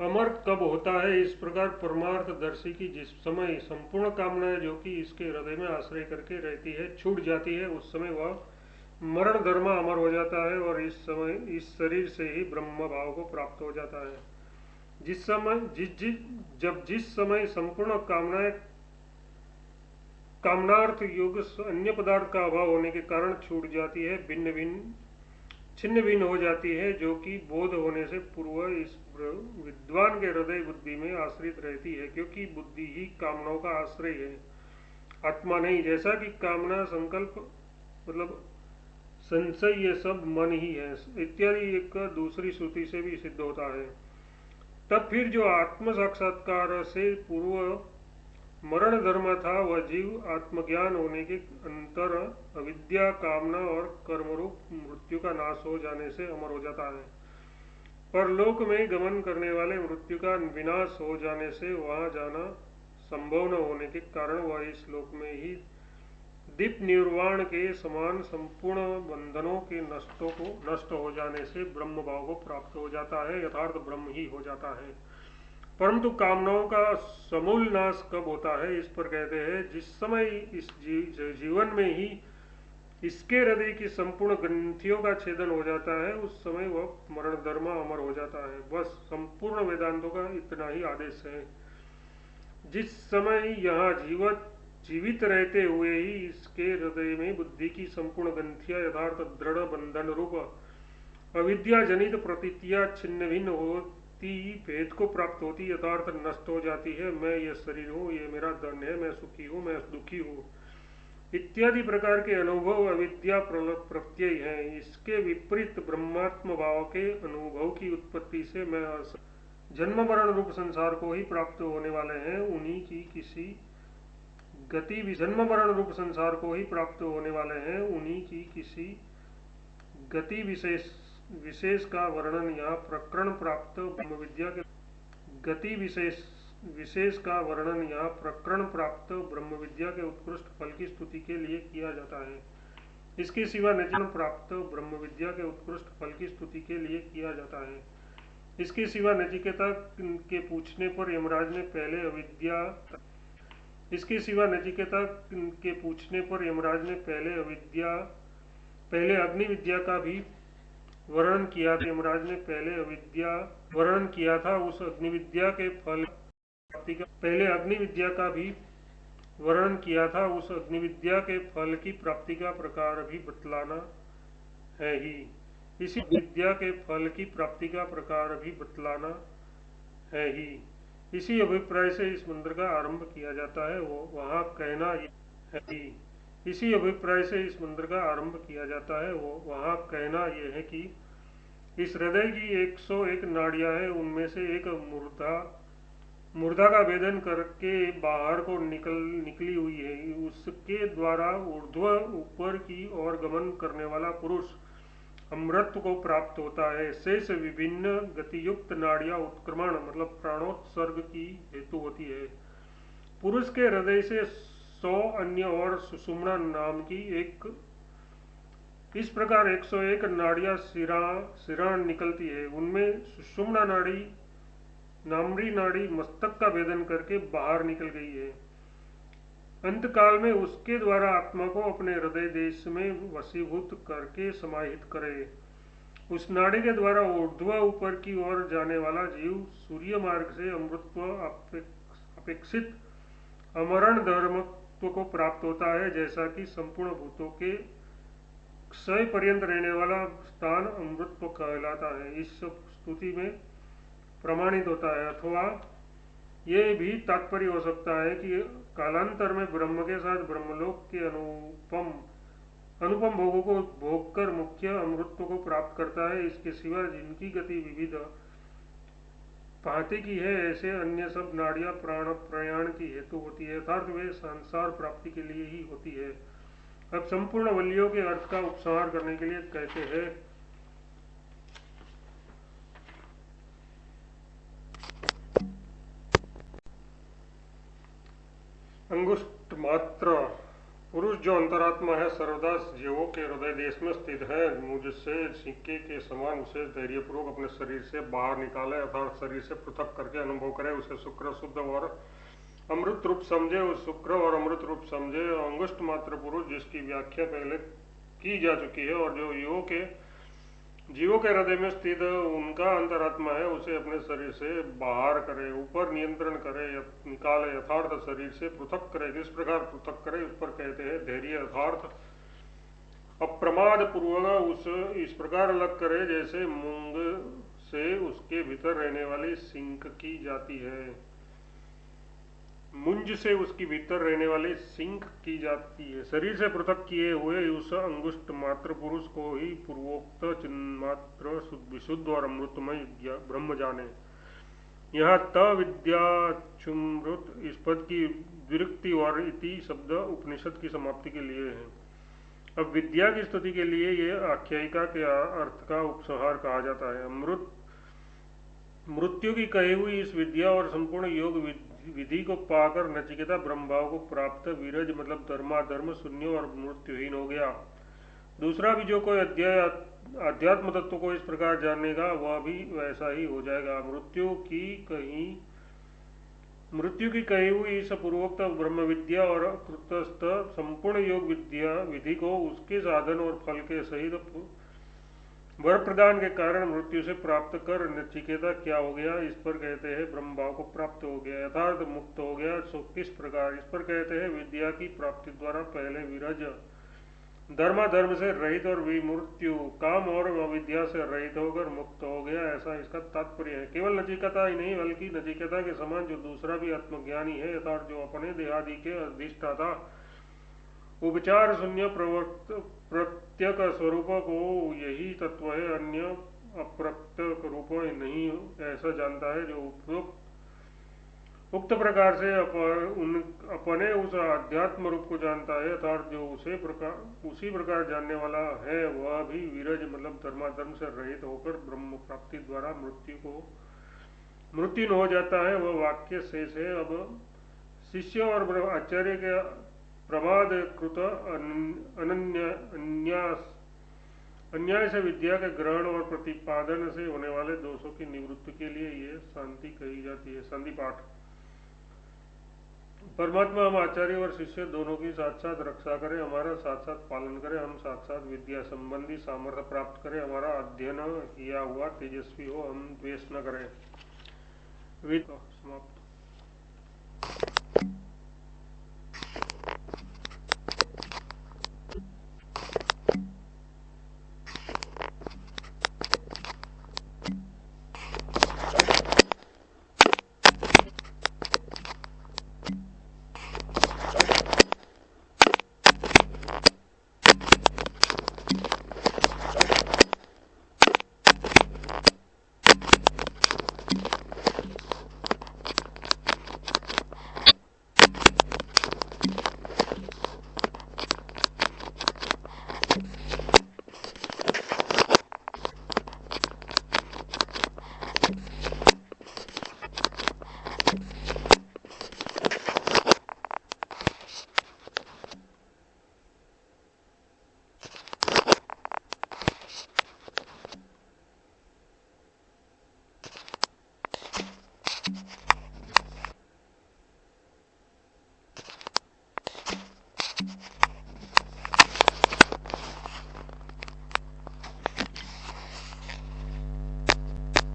अमर कब होता है? इस प्रकार परमार्थदर्शी की जिस समय संपूर्ण कामनाएं जो कि इसके हृदय में आश्रय करके रहती है छूट जाती है, उस समय वह मरण धर्म अमर हो जाता है और इस समय इस शरीर से ही ब्रह्म भाव को प्राप्त हो जाता है। जिस समय जिस समय संपूर्ण कामनाएं कामनार्थ योग अन्य पदार्थ का अभाव होने के कारण छूट जाती है, भिन्न भिन्न छिन्न भिन्न हो जाती है, जो कि बोध होने से पूर्व इस विद्वान के हृदय बुद्धि में आश्रित रहती है, क्योंकि बुद्धि ही कामनाओं का आश्रय है, आत्मा नहीं। जैसा कि कामना संकल्प मतलब संशय ये सब मन ही है इत्यादि एक दूसरी श्रुति से भी सिद्ध होता है। तब फिर जो आत्म साक्षात्कार से पूर्व मरण धर्म था, वह जीव आत्मज्ञान होने के अंतर अविद्या कामना और कर्मरूप मृत्यु का नाश हो जाने से अमर हो जाता है। परलोक में गमन करने वाले मृत्यु का विनाश हो जाने से वहां जाना संभव न होने के कारण वह इस लोक में ही दीप निर्वाण के समान संपूर्ण बंधनों के नष्ट हो जाने से ब्रह्म भाव को प्राप्त हो जाता है, यथार्थ ब्रह्म ही हो जाता है। परंतु कामनाओं का समूल नाश कब होता है? इस पर कहते हैं जिस समय इस जीवन में ही इसके हृदय की संपूर्ण ग्रंथियों का छेदन हो जाता है, उस समय वह मरण धर्म अमर हो जाता है। बस संपूर्ण वेदांतों का इतना ही आदेश है। जिस समय यहाँ जीवित रहते हुए ही इसके हृदय में बुद्धि की संपूर्ण ग्रंथियां यथार्थ दृढ़ बंधन रूप अविद्या जनित प्रतीतियां छिन्न भिन्न होती, भेद को प्राप्त होती, यथार्थ नष्ट हो जाती है। मैं ये शरीर हूँ, ये मेरा धन है, मैं सुखी हूँ, मैं दुखी हूँ इत्यादि प्रकार के अनुभव अविद्या प्रत्यय है। इसके विपरीत ब्रह्मात्म भाव के अनुभव की उत्पत्ति से मैं जन्म मरण रूप संसार को ही प्राप्त होने वाले हैं, उन्हीं की किसी गति जन्म मरण रूप संसार को ही प्राप्त होने वाले हैं, उन्हीं की किसी गति विशेष का वर्णन यहाँ प्रकरण प्राप्त ब्रह्म विद्या के गति विशेष का वर्णन यहाँ प्रकरण प्राप्त ब्रह्म विद्या के उत्कृष्ट फल की स्तुति के लिए किया जाता है। इसके सिवा निजन प्राप्त ब्रह्म विद्या के उत्कृष्ट फल की स्तुति के लिए किया जाता है। इसके सिवा नचिकेता के पूछने पर यमराज ने पहले अविद्या इसके सिवा नचिकेता के पूछने पर यमराज ने पहले अग्नि विद्या का भी वर्णन किया था। यमराज ने पहले अविद्या वर्णन किया था, उस अग्नि विद्या के फल प्राप्ति का पहले अग्नि विद्या का भी वर्णन किया था, उस अग्नि विद्या के फल की प्राप्ति का प्रकार भी बतलाना है ही। इसी विद्या के फल की प्राप्ति का प्रकार भी बतलाना है ही। इसी अभिप्राय से इस मंत्र का आरंभ किया जाता है, वो वहाँ कहना है ही। इसी अभिप्राय से इस मंत्र का आरंभ किया जाता है, वो वहाँ कहना यह है कि इस हृदय की 101 नाड़ियां हैं, उनमें से एक मुर्दा का भेदन करके बाहर को निकली हुई है। उसके द्वारा ऊर्ध्व ऊपर की ओर गमन करने वाला पुरुष अमृत को प्राप्त होता है। शेष विभिन्न गतियुक्त नाड़ियां उत्क्रमण मतलब प्राणोत्सर्ग की हेतु होती है। पुरुष के हृदय से 100 अन्य और सुषुम्ना नाम की एक इस प्रकार 101 नाड़ियां सिरान निकलती है। उनमें सुषुम्ना नाड़ी नामरी नाड़ी मस्तक का भेदन करके बाहर निकल गई है। अंत काल में उसके द्वारा आत्मा को अपने हृदय देश में वशीभूत करके समाहित करे। उस नाड़ी के द्वारा ऊर्ध्व ऊपर की ओर जाने वाला जीव सूर्य मार्ग से अमृतत्व अपेक्षित अमरण धर्मत्व को प्राप्त होता है, जैसा कि संपूर्ण भूतों के क्षय पर्यंत रहने वाला स्थान अमृतत्व कहलाता है। इस स्तुति में प्रमाणित होता है। अथवा ये भी तात्पर्य हो सकता है कि कालांतर में ब्रह्म के साथ ब्रह्मलोक के अनुपम भोगों को भोग कर मुख्य अमृतत्व को प्राप्त करता है। इसके सिवा जिनकी गति विविध भांति की है, ऐसे अन्य सब नाड़ियां प्राण प्रयाण की हेतु होती है, अर्थात वे संसार प्राप्ति के लिए ही होती है। अब संपूर्ण वल्लियों के अर्थ का उपसंहार करने के लिए कहते हैं, अंगुष्ठ मात्र पुरुष जो अंतरात्मा है सर्वदा जीवों के हृदय देश में स्थित है। मुझसे सिक्के के समान उसे धैर्यपूर्वक अपने शरीर से बाहर निकाले अर्थात शरीर से पृथक करके अनुभव करे। उसे शुक्र शुद्ध और अमृत रूप समझे। उस शुक्र और अमृत रूप समझे। अंगुष्ठ मात्र पुरुष जिसकी व्याख्या पहले की जा चुकी है और जो जीवों के हृदय में स्थित उनका अंतरात्मा है, उसे अपने शरीर से बाहर करे, ऊपर नियंत्रण करे, निकाले, यथार्थ शरीर से पृथक करे। किस प्रकार पृथक करे उस पर कहते हैं धैर्य अर्थात अप्रमाद पूर्वक उस इस प्रकार अलग करे जैसे मूंग से उसके भीतर रहने वाली सिंक की जाती है। मुंज से उसकी भीतर रहने वाली सिंक की जाती है। शरीर से पृथक किए हुए उस अंगुष्ठ मात्र पुरुष को ही पूर्वोक्त चिन्मात्र विशुद्ध और अमृतमय ब्रह्म जाने। यहाँ त विद्याचुमृत इस पद की विरक्ति और इति शब्द उपनिषद की समाप्ति के लिए है। अब विद्या की स्तुति के लिए ये आख्यायिका के अर्थ का उपसंहार कहा जाता है। मृत्यु की कही हुई इस विद्या और संपूर्ण योग विधि को पाकर नचिकेता ब्रह्मभाव को प्राप्त विरज मतलब धर्माधर्म शून्य और मृत्युहीन हो गया। दूसरा भी जो कोई अध्यात्म तत्व को इस प्रकार जानेगा वह भी वैसा ही हो जाएगा। मृत्यु की कही हुई इस पूर्वोक्त ब्रह्म विद्या और कृतस्थ संपूर्ण योग विद्या विधि को उसके साधन और फल के सहित वर प्रदान के कारण मृत्यु से प्राप्त कर नचिकेता क्या हो गया, इस पर कहते हैं ब्रह्मभाव को प्राप्त हो गया, यथार्थ मुक्त हो गया। सो किस प्रकार, इस पर कहते हैं विद्या की प्राप्ति द्वारा पहले विरज धर्माधर्म से रहित और विमृत्यु काम और अविद्या से रहित होकर मुक्त हो गया, ऐसा इसका तात्पर्य है। केवल नचिकेता ही नहीं बल्कि नचिकेता के समान जो दूसरा भी आत्मज्ञानी है अर्थात जो अपने देहादि के अधिष्ठाता उपचार शून्य प्रत्यक स्वरूप को यही तत्व है, अन्य अप्रत्यक रूप नहीं ऐसा जानता है। जो उक्त प्रकार से अपने उस अध्यात्म रूप को जानता है अर्थात जो उसी प्रकार जानने वाला है वह भी विरज मतलब धर्माधर्म से रहित होकर ब्रह्म प्राप्ति द्वारा मृत्यु हो जाता है। वह वाक्य शेष है। अब शिष्य और आचार्य के प्रमाद कृत अन्याय से विद्या के ग्रहण और प्रतिपादन से होने वाले दोषों की निवृत्ति के लिए ये शांति कही जाती है। संधि पाठ। परमात्मा हम आचार्य और शिष्य दोनों की साथ साथ रक्षा करें, हमारा साथ साथ पालन करें, हम साथ साथ विद्या संबंधी सामर्थ्य प्राप्त करें, हमारा अध्ययन किया हुआ तेजस्वी हो, हम द्वेष न करें। समाप्त।